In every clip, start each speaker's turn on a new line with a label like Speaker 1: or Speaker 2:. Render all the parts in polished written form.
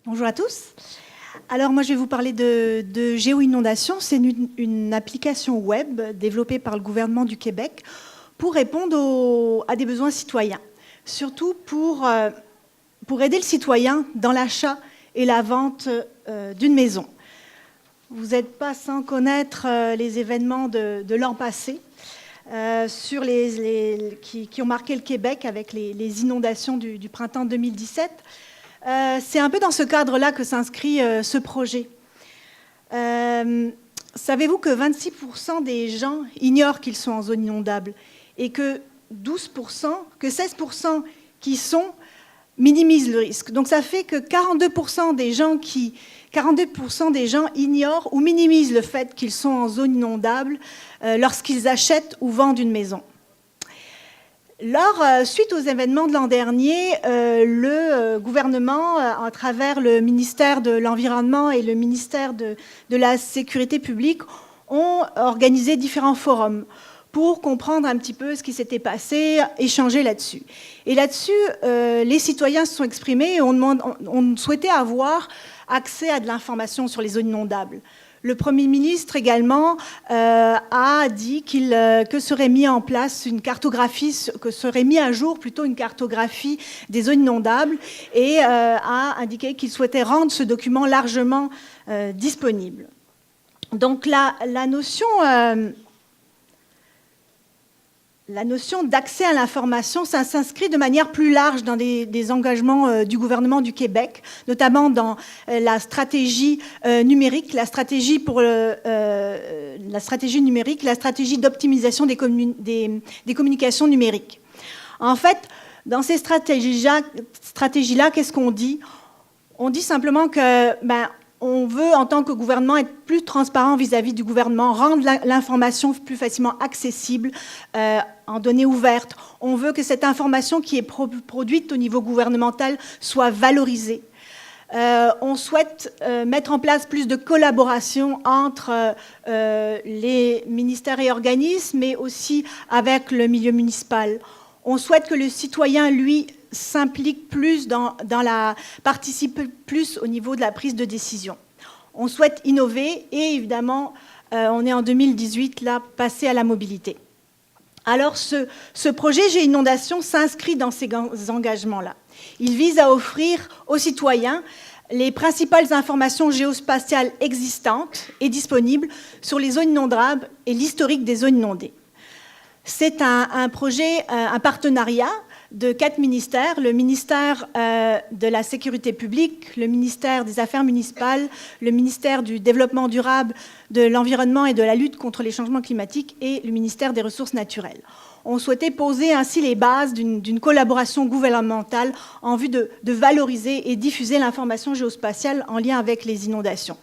Speaker 1: Bonjour à tous. Alors moi je vais vous parler de GeoInondation. C'est une application web développée par le gouvernement du Québec pour répondre à des besoins citoyens. Surtout pour aider le citoyen dans l'achat et la vente d'une maison. Vous n'êtes pas sans connaître les événements de l'an passé qui ont marqué le Québec avec les inondations du printemps 2017. C'est un peu dans ce cadre-là que s'inscrit ce projet. Savez-vous que 26% des gens ignorent qu'ils sont en zone inondable et que 16% qui sont minimisent le risque. Donc ça fait que 42% des gens ignorent ou minimisent le fait qu'ils sont en zone inondable lorsqu'ils achètent ou vendent une maison. Suite aux événements de l'an dernier, le gouvernement, à travers le ministère de l'Environnement et le ministère de la Sécurité publique, ont organisé différents forums pour comprendre un petit peu ce qui s'était passé, échanger là-dessus. Et là-dessus, les citoyens se sont exprimés et on souhaitait avoir accès à de l'information sur les zones inondables. Le Premier ministre également a dit que serait mis en place une cartographie, que serait mis à jour plutôt une cartographie des zones inondables et a indiqué qu'il souhaitait rendre ce document largement disponible. Donc la notion d'accès à l'information, ça s'inscrit de manière plus large dans des engagements du gouvernement du Québec, notamment dans la stratégie numérique, la stratégie numérique, la stratégie d'optimisation des communications numériques. En fait, dans ces stratégies-là, qu'est-ce qu'on dit? On dit simplement que on veut, en tant que gouvernement, être plus transparent vis-à-vis du gouvernement, rendre l'information plus facilement accessible, en données ouvertes. On veut que cette information qui est produite au niveau gouvernemental soit valorisée. On souhaite mettre en place plus de collaboration entre les ministères et organismes, mais aussi avec le milieu municipal. On souhaite que le citoyen, lui, s'implique plus participe plus au niveau de la prise de décision. On souhaite innover et évidemment, on est en 2018, là, passer à la mobilité. Alors, ce projet GeoInondation s'inscrit dans ces engagements-là. Il vise à offrir aux citoyens les principales informations géospatiales existantes et disponibles sur les zones inondables et l'historique des zones inondées. C'est un projet, un partenariat de 4 ministères, le ministère de la Sécurité publique, le ministère des Affaires municipales, le ministère du Développement durable, de l'Environnement et de la lutte contre les changements climatiques et le ministère des Ressources naturelles. On souhaitait poser ainsi les bases d'une collaboration gouvernementale en vue de valoriser et diffuser l'information géospatiale en lien avec les inondations.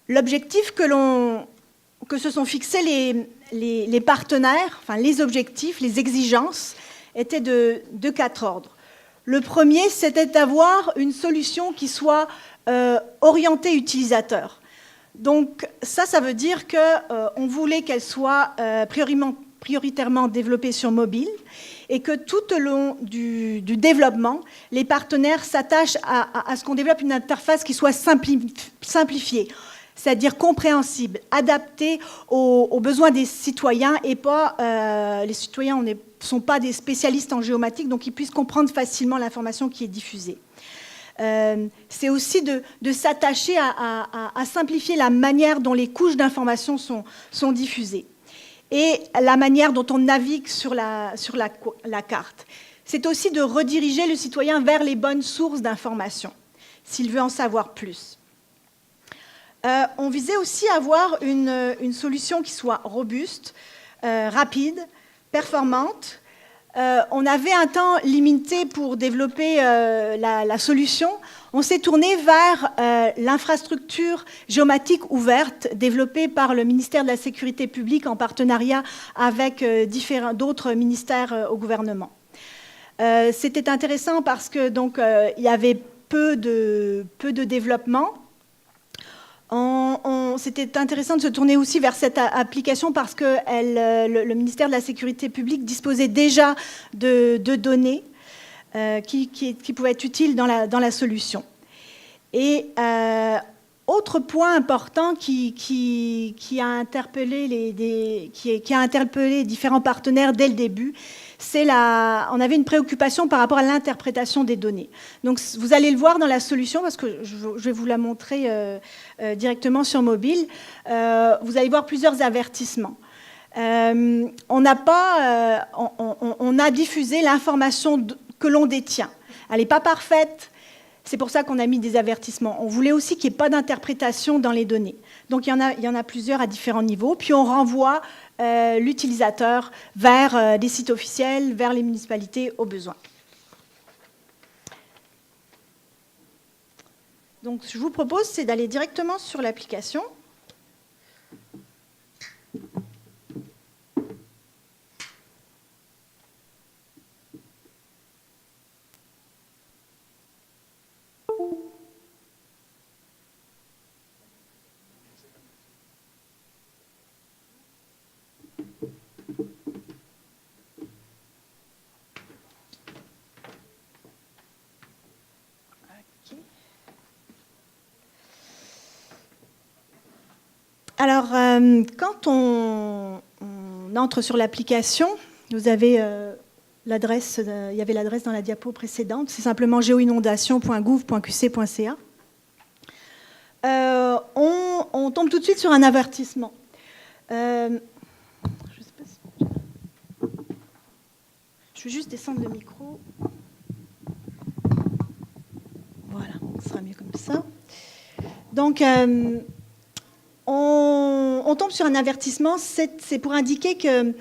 Speaker 1: L'objectif que se sont fixés les partenaires, enfin les objectifs, les exigences, étaient de 4 ordres. Le premier, c'était d'avoir une solution qui soit orientée utilisateur. Donc ça veut dire qu'on voulait qu'elle soit prioritairement développée sur mobile et que tout au long du développement, les partenaires s'attachent à ce qu'on développe une interface qui soit simplifiée, c'est-à-dire compréhensible, adaptée aux besoins des citoyens et pas, les citoyens ne sont pas des spécialistes en géomatique, donc ils puissent comprendre facilement l'information qui est diffusée. C'est aussi de s'attacher à simplifier la manière dont les couches d'information sont diffusées et la manière dont on navigue sur la carte. C'est aussi de rediriger le citoyen vers les bonnes sources d'information, s'il veut en savoir plus. On visait aussi avoir une solution qui soit robuste, rapide, performante. On avait un temps limité pour développer la solution. On s'est tourné vers l'infrastructure géomatique ouverte développée par le ministère de la Sécurité publique en partenariat avec d'autres ministères au gouvernement. C'était intéressant parce que il y avait peu de développement. C'était intéressant de se tourner aussi vers cette application parce que le ministère de la Sécurité publique disposait déjà de données qui pouvaient être utiles dans la solution. Et autre point important qui a interpellé différents partenaires dès le début, on avait une préoccupation par rapport à l'interprétation des données. Donc vous allez le voir dans la solution, parce que je vais vous la montrer directement sur mobile. Vous allez voir plusieurs avertissements. On a diffusé l'information que l'on détient. Elle n'est pas parfaite. C'est pour ça qu'on a mis des avertissements. On voulait aussi qu'il n'y ait pas d'interprétation dans les données. Donc, il y en a plusieurs à différents niveaux. Puis, on renvoie l'utilisateur vers des sites officiels, vers les municipalités au besoin. Donc, ce que je vous propose, c'est d'aller directement sur l'application. Alors, quand on entre sur l'application, vous avez l'adresse, il y avait l'adresse dans la diapo précédente, c'est simplement geoinondation.gouv.qc.ca. On tombe tout de suite sur un avertissement. Je vais juste descendre le micro. Voilà, ce sera mieux comme ça. Donc, on tombe sur un avertissement, c'est pour indiquer que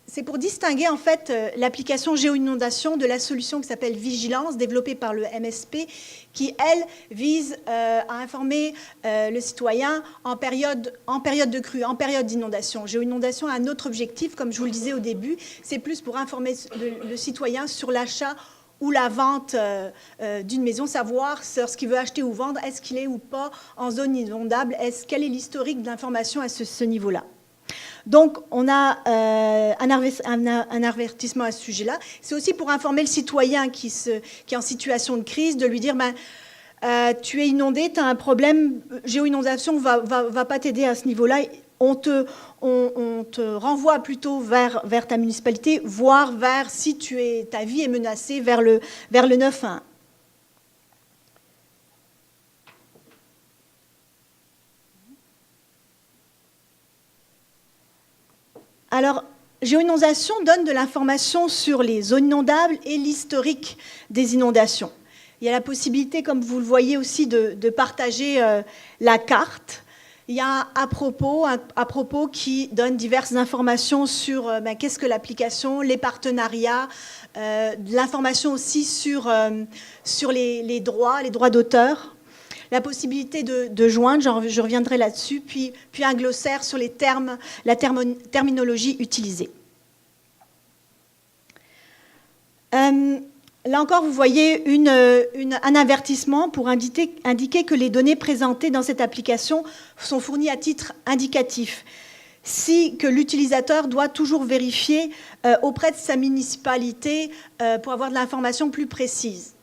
Speaker 1: c'est pour distinguer en fait l'application géoinondation de la solution qui s'appelle Vigilance, développée par le MSP, qui, elle, vise à informer le citoyen en période de crue, en période d'inondation. Géoinondation a un autre objectif, comme je vous le disais au début, c'est plus pour informer le citoyen sur l'achat ou la vente d'une maison, savoir sur ce qu'il veut acheter ou vendre, est-ce qu'il est ou pas en zone inondable, quel est l'historique de l'information à ce niveau-là. Donc, on a un avertissement à ce sujet-là. C'est aussi pour informer le citoyen qui est en situation de crise, de lui dire tu es inondé, tu as un problème, géoinondation va pas t'aider à ce niveau-là. On te renvoie plutôt vers ta municipalité, voire vers, si ta vie est menacée, vers le 911. Alors, géoinondation donne de l'information sur les zones inondables et l'historique des inondations. Il y a la possibilité, comme vous le voyez aussi, de partager la carte. Il y a un à propos qui donne diverses informations sur qu'est-ce que l'application, les partenariats, de l'information aussi sur les droits d'auteur, la possibilité de joindre, je reviendrai là-dessus, puis un glossaire sur les termes, la terminologie utilisée. Là encore, vous voyez un avertissement pour indiquer que les données présentées dans cette application sont fournies à titre indicatif, que l'utilisateur doit toujours vérifier auprès de sa municipalité pour avoir de l'information plus précise.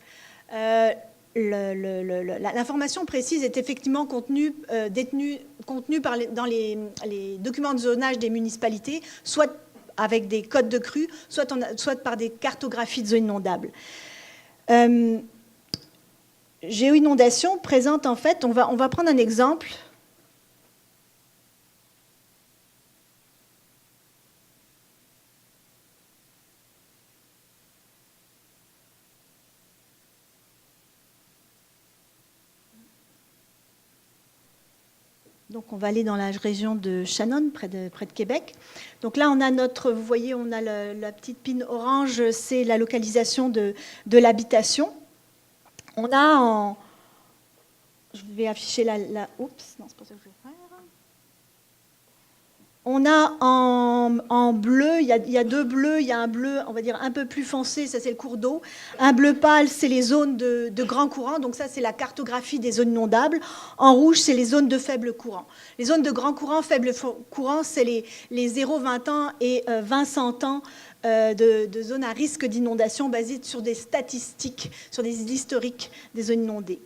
Speaker 1: L'information précise est effectivement contenue dans les documents de zonage des municipalités, soit avec des codes de crue, soit par des cartographies de zones inondables. Géoinondation présente en fait, on va prendre un exemple. Donc, on va aller dans la région de Shannon, près de Québec. Donc là, on a vous voyez, on a la petite pin orange, c'est la localisation de l'habitation. On a je vais afficher oups, non, c'est pas ça que je vais faire. On a en bleu, il y a deux bleus, il y a un bleu, on va dire, un peu plus foncé, ça c'est le cours d'eau. Un bleu pâle, c'est les zones de grand courant, donc ça c'est la cartographie des zones inondables. En rouge, c'est les zones de faible courant. Les zones de grand courant, faible courant, c'est les 0-20 ans et 20-100 ans de zones à risque d'inondation basées sur des statistiques, sur des historiques des zones inondées.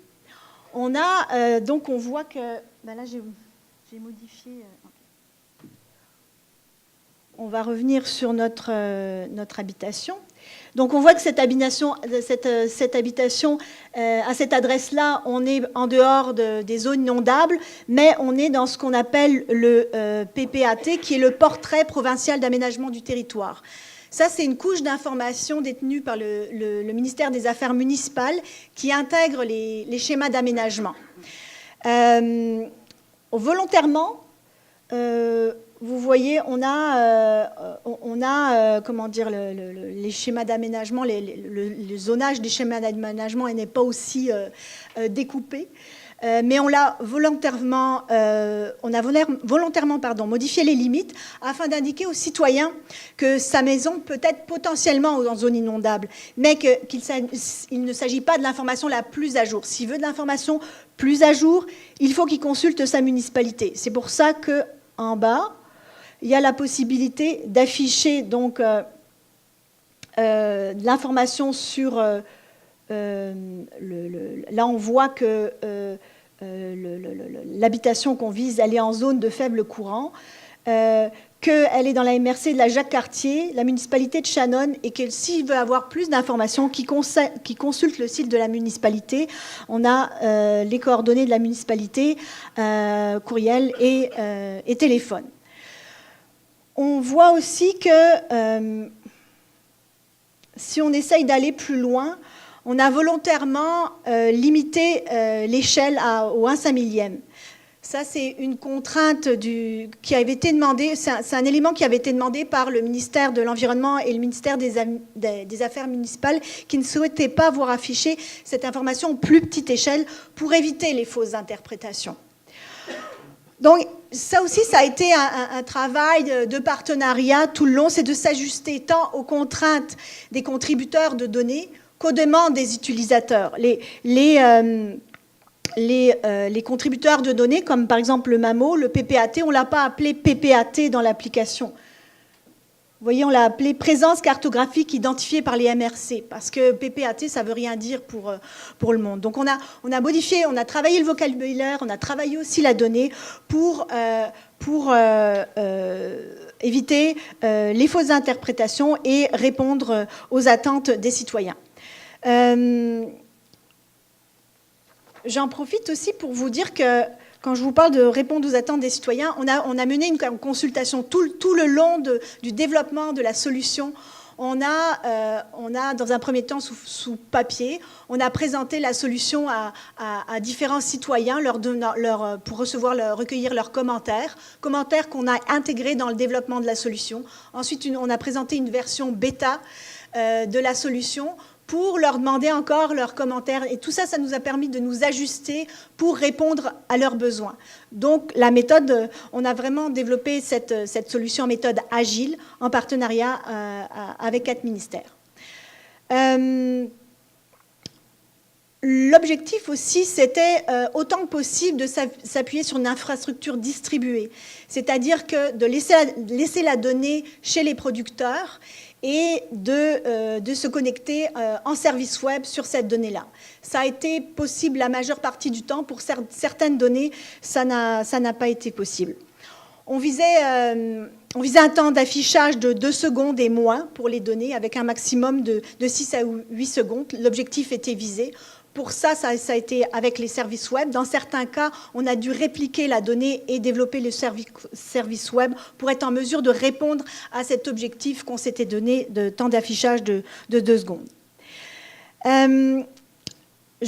Speaker 1: On a, donc on voit que, ben là j'ai modifié, on va revenir sur notre habitation. Donc on voit que cette habitation à cette adresse-là, on est en dehors des zones inondables, mais on est dans ce qu'on appelle le PPAT, qui est le portrait provincial d'aménagement du territoire. Ça, c'est une couche d'information détenue par le ministère des Affaires municipales qui intègre les schémas d'aménagement. Volontairement, vous voyez, on a comment dire, les schémas d'aménagement, le zonage des schémas d'aménagement n'est pas aussi découpé, mais on a volontairement modifié les limites afin d'indiquer aux citoyens que sa maison peut être potentiellement en zone inondable, mais qu'il ne s'agit pas de l'information la plus à jour. S'il veut de l'information plus à jour, il faut qu'il consulte sa municipalité. C'est pour ça qu'en bas, il y a la possibilité d'afficher donc l'information sur... là, on voit que l'habitation qu'on vise, elle est en zone de faible courant, qu'elle est dans la MRC de la Jacques-Cartier, la municipalité de Shannon, et que s'il veut avoir plus d'informations, qu'il consulte le site de la municipalité. On a les coordonnées de la municipalité, courriel et téléphone. On voit aussi que si on essaye d'aller plus loin, on a volontairement limité l'échelle au 1/5000e. Ça, c'est une contrainte qui avait été demandée, c'est un élément qui avait été demandé par le ministère de l'Environnement et le ministère des Affaires municipales qui ne souhaitaient pas voir afficher cette information à plus petite échelle pour éviter les fausses interprétations. Donc, ça aussi, ça a été un travail de partenariat tout le long, c'est de s'ajuster tant aux contraintes des contributeurs de données qu'aux demandes des utilisateurs. Les contributeurs de données, comme par exemple le MAMO, le PPAT, on ne l'a pas appelé PPAT dans l'application. Vous voyez, on l'a appelé présence cartographique identifiée par les MRC, parce que PPAT, ça ne veut rien dire pour le monde. Donc on a modifié, on a travaillé le vocabulaire, on a travaillé aussi la donnée pour éviter les fausses interprétations et répondre aux attentes des citoyens. J'en profite aussi pour vous dire que quand je vous parle de répondre aux attentes des citoyens, on a mené une consultation tout le long du développement de la solution. On a dans un premier temps, sous papier, on a présenté la solution à différents citoyens pour recueillir leurs commentaires qu'on a intégrés dans le développement de la solution. Ensuite, on a présenté une version bêta de la solution pour leur demander encore leurs commentaires. Et tout ça, ça nous a permis de nous ajuster pour répondre à leurs besoins. Donc, la méthode, on a vraiment développé cette solution en méthode agile en partenariat avec 4 ministères. L'objectif aussi, c'était autant que possible de s'appuyer sur une infrastructure distribuée, c'est-à-dire que de laisser la donnée chez les producteurs et de se connecter en service web sur cette donnée-là. Ça a été possible la majeure partie du temps. Pour certaines données, ça n'a pas été possible. On visait un temps d'affichage de 2 secondes et moins pour les données, avec un maximum de 6 à 8 secondes. L'objectif était visé. Pour ça, ça a été avec les services web. Dans certains cas, on a dû répliquer la donnée et développer le service web pour être en mesure de répondre à cet objectif qu'on s'était donné de temps d'affichage de 2 secondes. Je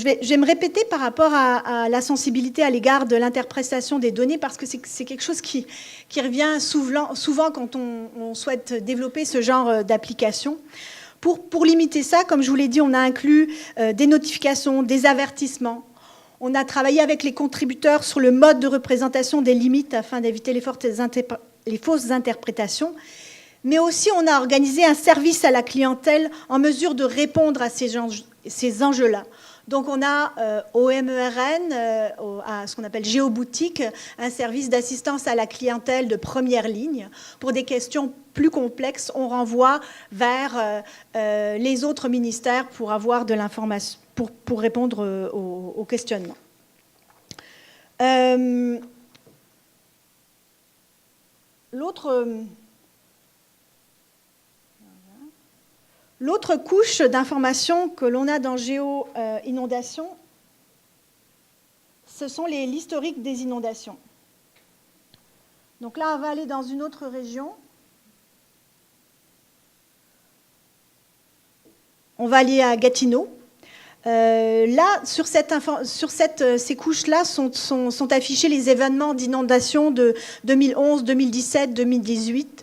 Speaker 1: vais me répéter par rapport à la sensibilité à l'égard de l'interprétation des données parce que c'est quelque chose qui revient souvent quand on souhaite développer ce genre d'application. Pour limiter ça, comme je vous l'ai dit, on a inclus des notifications, des avertissements. On a travaillé avec les contributeurs sur le mode de représentation des limites afin d'éviter les fausses interprétations. Mais aussi, on a organisé un service à la clientèle en mesure de répondre à ces ces enjeux-là. Donc on a au MERN, à ce qu'on appelle Géoboutique, un service d'assistance à la clientèle de première ligne. Pour des questions plus complexes, on renvoie vers les autres ministères pour avoir de l'information, pour répondre aux questionnements. L'autre couche d'informations que l'on a dans Géo-Inondation, ce sont l'historique des inondations. Donc là, on va aller dans une autre région. On va aller à Gatineau. Là, sur ces couches-là sont affichés les événements d'inondation de 2011, 2017, 2018,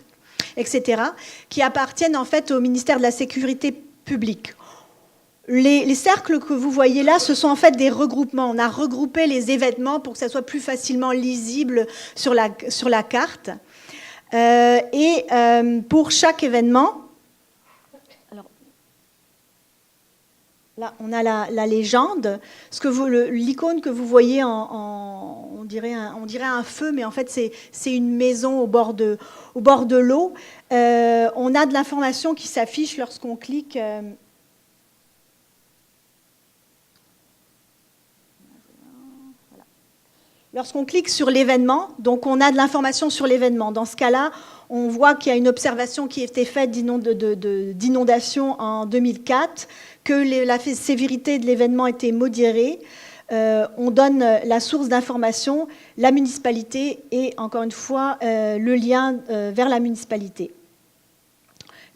Speaker 1: etc., qui appartiennent en fait au ministère de la Sécurité publique. Les cercles que vous voyez là, ce sont en fait des regroupements. On a regroupé les événements pour que ça soit plus facilement lisible sur la carte. Pour chaque événement, alors, là, on a la légende. L'icône que vous voyez, on dirait un feu, mais en fait, c'est une maison au bord de l'eau. On a de l'information qui s'affiche lorsqu'on clique. Lorsqu'on clique sur l'événement, donc on a de l'information sur l'événement. Dans ce cas-là, on voit qu'il y a une observation qui a été faite d'inondation en 2004, que la sévérité de l'événement était modérée. On donne la source d'information, la municipalité et, encore une fois, le lien vers la municipalité.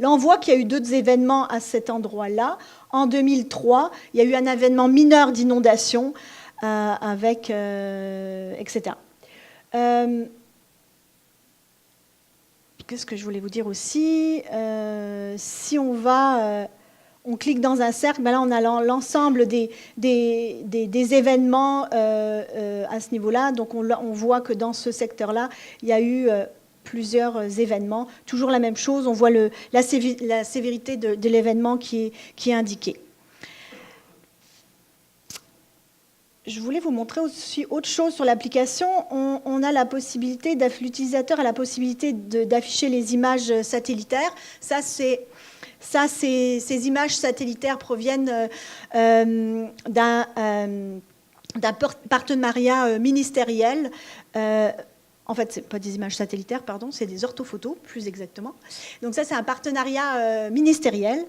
Speaker 1: Là, on voit qu'il y a eu 2 événements à cet endroit-là. En 2003, il y a eu un événement mineur d'inondation, etc. Qu'est-ce que je voulais vous dire aussi? Si on on clique dans un cercle, ben là on a l'ensemble des événements à ce niveau-là. Donc on voit que dans ce secteur-là, il y a eu plusieurs événements. Toujours la même chose, on voit la sévérité de l'événement qui est indiquée. Je voulais vous montrer aussi autre chose sur l'application. On a la possibilité, l'utilisateur a la possibilité d'afficher les images satellitaires. Ces images satellitaires proviennent d'un partenariat ministériel. En fait, ce n'est pas des images satellitaires, pardon, c'est des orthophotos, plus exactement. Donc ça, c'est un partenariat ministériel.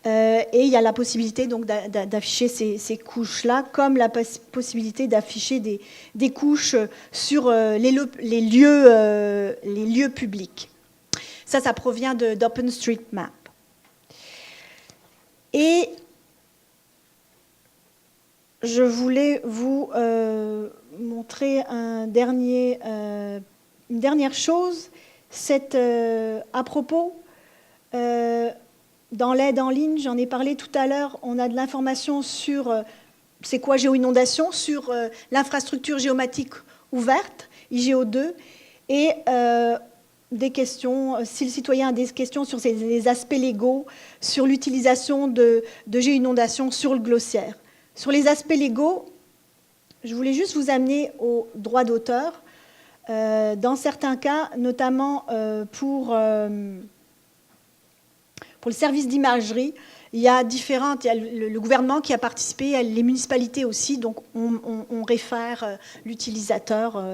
Speaker 1: Et il y a la possibilité donc d'afficher ces couches-là, comme la possibilité d'afficher des couches sur les lieux publics. Ça provient d'OpenStreetMap. Et je voulais vous montrer une dernière chose. À propos, dans l'aide en ligne, j'en ai parlé tout à l'heure, on a de l'information sur c'est quoi Géo-Inondation, sur l'infrastructure géomatique ouverte, IGO2, et des questions, si le citoyen a des questions sur les aspects légaux, sur l'utilisation de Géo-Inondation sur le glossaire. Sur les aspects légaux, je voulais juste vous amener aux droits d'auteur. Dans certains cas, notamment pour le service d'imagerie, il y a le gouvernement qui a participé, les municipalités aussi, donc on réfère l'utilisateur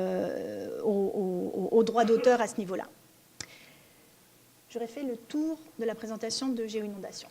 Speaker 1: aux droits d'auteur à ce niveau-là. J'aurais fait le tour de la présentation de Géo-Inondation.